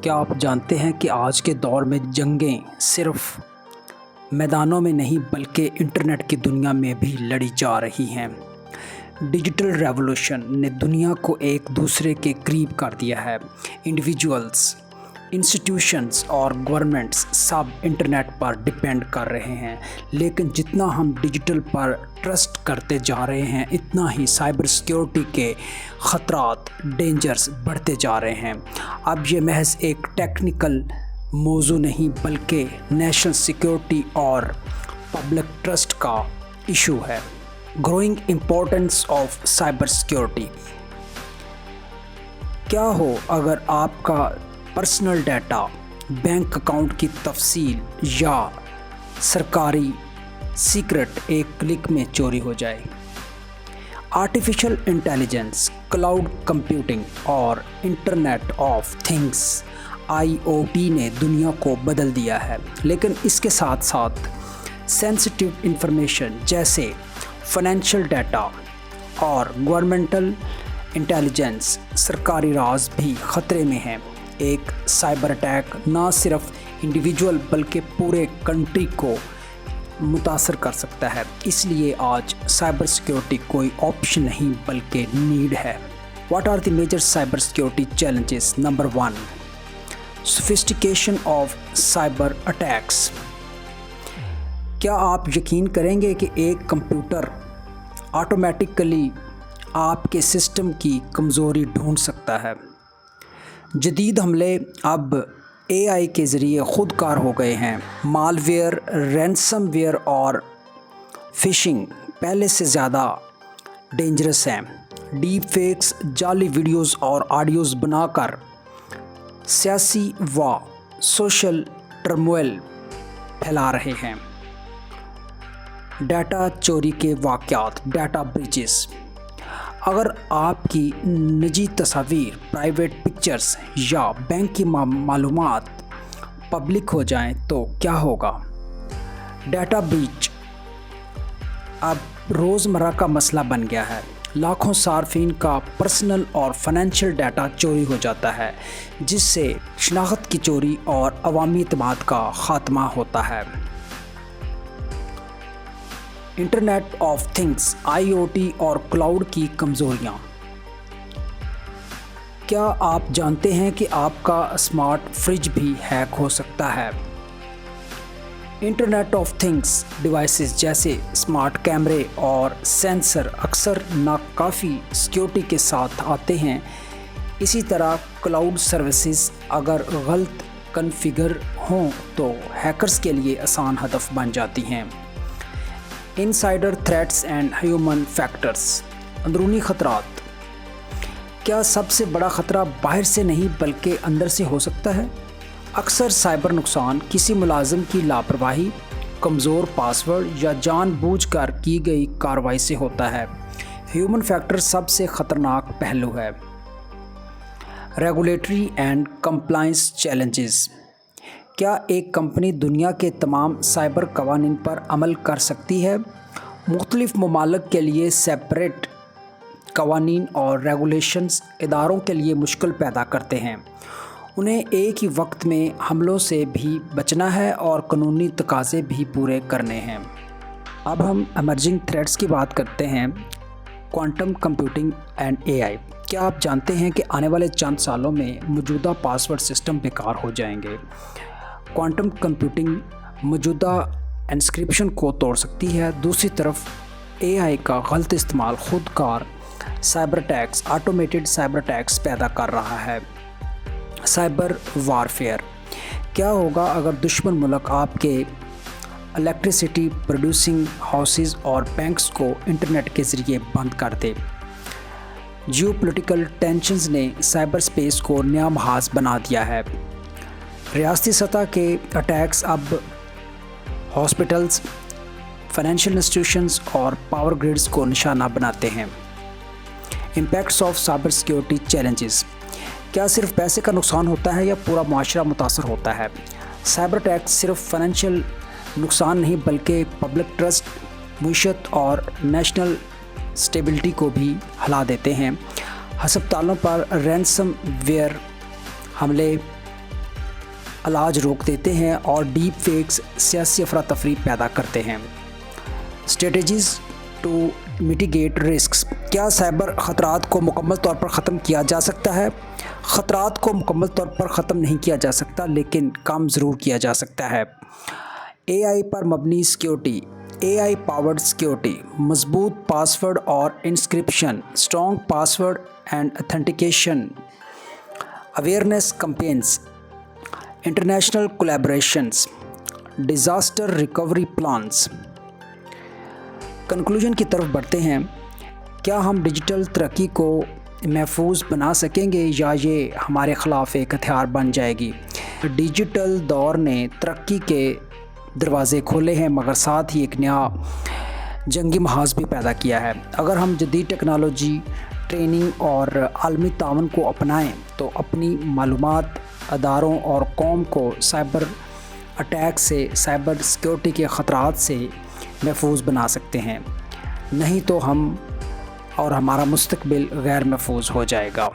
کیا آپ جانتے ہیں کہ آج کے دور میں جنگیں صرف میدانوں میں نہیں بلکہ انٹرنیٹ کی دنیا میں بھی لڑی جا رہی ہیں۔ ڈیجیٹل ریولوشن نے دنیا کو ایک دوسرے کے قریب کر دیا ہے۔ انڈیویجولز، انسٹیٹیوشنز اور گورنمنٹس سب انٹرنیٹ پر ڈیپینڈ کر رہے ہیں، لیکن جتنا ہم ڈیجیٹل پر ٹرسٹ کرتے جا رہے ہیں اتنا ہی سائبر سیکیورٹی کے خطرات ڈینجرز بڑھتے جا رہے ہیں۔ اب یہ محض ایک ٹیکنیکل موضوع نہیں بلکہ نیشنل سیکیورٹی اور پبلک ٹرسٹ کا ایشو ہے۔ Growing importance of cyber security. کیا ہو اگر آپ کا پرسنل ڈیٹا، بینک اکاؤنٹ کی تفصیل یا سرکاری سیکرٹ ایک کلک میں چوری ہو جائے؟ آرٹیفیشل انٹیلیجنس، کلاؤڈ کمپیوٹنگ اور انٹرنیٹ آف تھنگس (IoT) نے دنیا کو بدل دیا ہے، لیکن اس کے ساتھ ساتھ سینسٹیو انفارمیشن جیسے فائنینشیل ڈیٹا اور گورنمنٹل انٹیلیجنس، سرکاری راز بھی خطرے میں ہیں۔ ایک سائبر اٹیک نہ صرف انڈیویجول بلکہ پورے کنٹری کو متاثر کر سکتا ہے، اس لیے آج سائبر سیکیورٹی کوئی آپشن نہیں بلکہ نیڈ ہے۔ What are the major cyber security challenges? Number 1، sophistication of cyber attacks. کیا آپ یقین کریں گے کہ ایک کمپیوٹر آٹومیٹکلی آپ کے سسٹم کی کمزوری ڈھونڈ سکتا ہے؟ جدید حملے اب AI کے ذریعے خود کار ہو گئے ہیں۔ مال ویئر، رینسم ویئر اور فشنگ پہلے سے زیادہ ڈینجرس ہیں۔ ڈیپ فیکس، جعلی ویڈیوز اور آڈیوز بنا کر سیاسی و سوشل ٹرموئل پھیلا رہے ہیں۔ ڈیٹا چوری کے واقعات، ڈیٹا بریچز۔ اگر آپ کی نجی تصاویر، پرائیویٹ پکچرز یا بینک کی معلومات پبلک ہو جائیں تو کیا ہوگا؟ ڈیٹا بریچ اب روزمرہ کا مسئلہ بن گیا ہے۔ لاکھوں صارفین کا پرسنل اور فائنینشیل ڈیٹا چوری ہو جاتا ہے، جس سے شناخت کی چوری اور عوامی اعتماد کا خاتمہ ہوتا ہے۔ انٹرنیٹ آف تھنگس، IoT اور کلاؤڈ کی کمزوریاں۔ کیا آپ جانتے ہیں کہ آپ کا اسمارٹ فریج بھی ہیک ہو سکتا ہے؟ انٹرنیٹ آف تھنگس ڈیوائسز جیسے اسمارٹ کیمرے اور سینسر اکثر ناکافی سیکیورٹی کے ساتھ آتے ہیں۔ اسی طرح کلاؤڈ سروسز اگر غلط کنفیگر ہوں تو ہیکرز کے لیے آسان ہدف بن جاتی ہیں۔ Insider threats and human factors. اندرونی خطرات۔ کیا سب سے بڑا خطرہ باہر سے نہیں بلکہ اندر سے ہو سکتا ہے؟ اکثر سائبر نقصان کسی ملازم کی لاپرواہی، کمزور پاس ورڈ یا جان بوجھ کر کی گئی کارروائی سے ہوتا ہے۔ ہیومن فیکٹر سب سے خطرناک پہلو ہے۔ Regulatory and compliance challenges. کیا ایک کمپنی دنیا کے تمام سائبر قوانین پر عمل کر سکتی ہے؟ مختلف ممالک کے لیے سیپریٹ قوانین اور ریگولیشنز اداروں کے لیے مشکل پیدا کرتے ہیں۔ انہیں ایک ہی وقت میں حملوں سے بھی بچنا ہے اور قانونی تقاضے بھی پورے کرنے ہیں۔ اب ہم ایمرجنگ تھریٹس کی بات کرتے ہیں۔ Quantum computing and AI۔ کیا آپ جانتے ہیں کہ آنے والے چند سالوں میں موجودہ پاس ورڈ سسٹم بیکار ہو جائیں گے؟ کوانٹم کمپیوٹنگ موجودہ انکرپشن کو توڑ سکتی ہے۔ دوسری طرف AI کا غلط استعمال خود کار cyber attacks, automated cyber attacks پیدا کر رہا ہے۔ Cyber warfare. کیا ہوگا اگر دشمن ملک آپ کے الیکٹریسٹی پروڈیوسنگ ہاؤسز اور بینکس کو انٹرنیٹ کے ذریعے بند کر دے؟ جیو پولیٹیکل ٹینشنز نے سائبر اسپیس کو نیا محاذ بنا دیا ہے۔ ریاستی سطح کے اٹیکس اب ہاسپٹلز، فائنینشیل انسٹیٹیوشنز اور پاور گریڈز کو نشانہ بناتے ہیں۔ Impacts of cyber security challenges. کیا صرف پیسے کا نقصان ہوتا ہے یا پورا معاشرہ متاثر ہوتا ہے؟ سائبر اٹیک صرف فائنینشیل نقصان نہیں بلکہ پبلک ٹرسٹ، معیشت اور نیشنل اسٹیبلٹی کو بھی ہلا دیتے ہیں۔ ہسپتالوں پر رینسم ویئر حملے، علاج روک دیتے ہیں اور ڈیپ فیکس سیاسی افراتفری پیدا کرتے ہیں۔ اسٹریٹجیز ٹو میٹیگیٹ رسکس، کیا سائبر خطرات کو مکمل طور پر ختم کیا جا سکتا ہے؟ خطرات کو مکمل طور پر ختم نہیں کیا جا سکتا، لیکن کم ضرور کیا جا سکتا ہے۔ اے آئی پر مبنی security, A I powered security, مضبوط پاسورڈ اور encryption, strong password and authentication, awareness campaigns, international collaborations, disaster recovery plans. Conclusion کی طرف بڑھتے ہیں۔ کیا ہم ڈیجیٹل ترقی کو محفوظ بنا سکیں گے یا یہ ہمارے خلاف ایک ہتھیار بن جائے گی؟ ڈیجیٹل دور نے ترقی کے دروازے کھولے ہیں، مگر ساتھ ہی ایک نیا جنگی محاذ بھی پیدا کیا ہے۔ اگر ہم جدید ٹیکنالوجی، ٹریننگ اور عالمی تعاون کو اپنائیں تو اپنی معلومات، اداروں اور قوم کو سائبر اٹیک سے، سائبر سیکیورٹی کے خطرات سے محفوظ بنا سکتے ہیں، نہیں تو ہم اور ہمارا مستقبل غیر محفوظ ہو جائے گا۔